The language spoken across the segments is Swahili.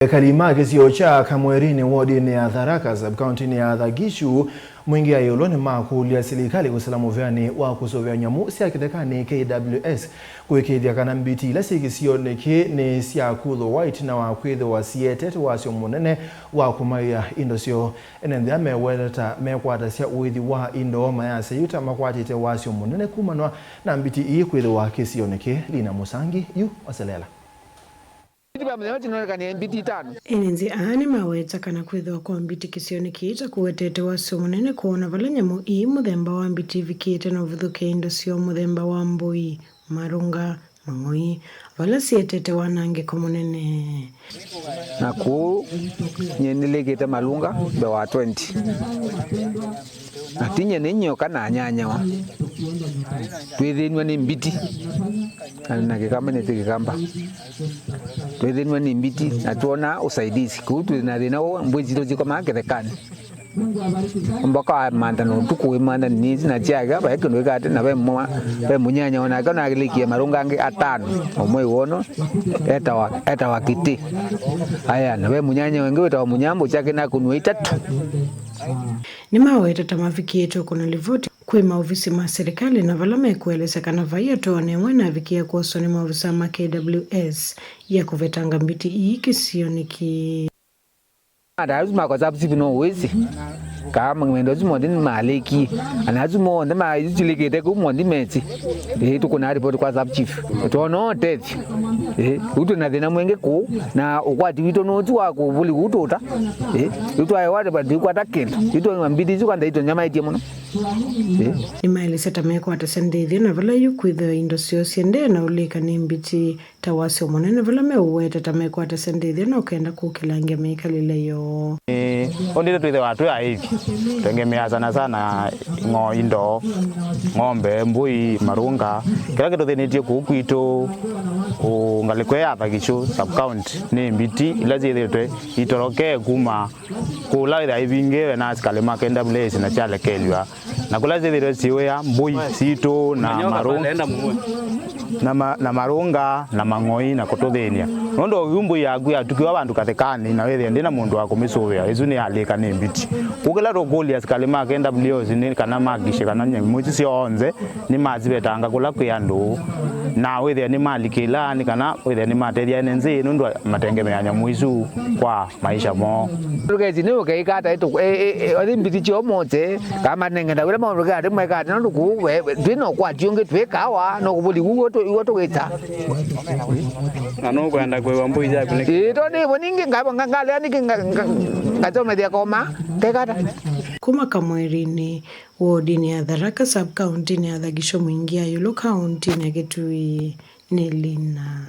Kalima KISIO cha KAMWERINI WODINI ya THARAKA sub-KAUNTINI ya THAGICU MWINGI YIULU NIMAKULYA SELIKALI KUSUVIA wa KUSUVIA NYAMU SYETETE KWS KWIKITHYA MBITI la KISIONI NISYAKUTHUWA ITINA wa KWITHIWA SIETETE WASYO MUNENE wa KUMAIYA INDO SYOO enendea meweleta mekwatasya withi wa INDO mayase yuta makwatite WASYO MUNENE kumanwa na MBITI KWITHIWA KISIONI lina musangi yu waselela. Enenzi aani maweta kana kwithiwa kwa Mbiti KISIONI kita kuwetete WASYO MUNENE kuona vala nyamu ii muthemba wa Mbiti vikite na uvuthuke indo syo muthemba wa mbui, marunga, mang'oi vala sietete wanangiko munene. Na kuu nyendelegete malunga be wa 20 atinye ninyoka na nyanyawa twithinwa ni Mbiti na kikamba ni tikikamba twithinwa ni Mbiti na tuona usaidizi kuu twina thina mbui zito ziko KITHEKANI mbaka mandano tukuwe mandano nizi na chiaga ba ekindu ikate na be munyanya ona kana agilikie marunga ngi atano omwe wono eta kiti aya na be munyanya wengi weta munyambo chake na kunwa 3 nimaweta tamavikietwe kuna livoti kwe maofisi ma serikali na vala mekueleza kana vaya toane mwana vikia kwa soni maofisa ma KWS ya kuvetanga Mbiti ii KISIONI ki lazima kwa sababu sisi no wezi kama ngendo zimondi maleki anazumo ndema yizilikete kumondi meti tuko na report kwa sub chief tono tete uto na thina mwenge ku na ukwati wito noti wako buli utota uto ayi wate badi kwata kintu ito Mbiti zikanda ito nyama itie muno nimaeleza tameko atasendithia na vala yukwitha indo syo siende na ulika ni Mbiti ta WASYO MUNENE vala meuweta tameko atasendithia na ukenda kukilangia meikalile yo ondile twithe watu ya hivi tengemea sana INDO ng'ombe mbui marunga kila kitu thinitie kukwito ungalikwe ya THAGICU sub-county ni Mbiti ilazithitwe itoroke kuma kula ida ibingewe na SELIKALI KWS na chalekelwa na kula zithitwe siwe ya mbui sito na marunga na marunga na mang'oi na kututhenia nondo yumbu yagu ya tukiwa bandu KITHEKANI na wewe ndina mundu wa kumisuvia izu ni alika ni Mbiti kugela rogolia SELIKALI KWS ni kana magishe kana nyamu sionze ni mazibetanga kula kyandu na wewe ni malikila ni kana wewe ni materia nenze nundu matengemea nyamu izu kwa maisha mo lugezi ni ukaikata ito Mbiti cho mote kama nengenda wala mo lugati mwekati no ku twino kwa tionge twekawa no kubuli uwo weta ano kwenda kwe wambu ija kule ito ni boningi ngabo ngale ani ngatome dia koma tekata kuma KAMWERINI WODINI ya THARAKA sub-KAUNTINI ya THAGICU MWINGI YIULU KAUNTINI ya Kitui Nilina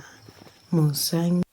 Musangi.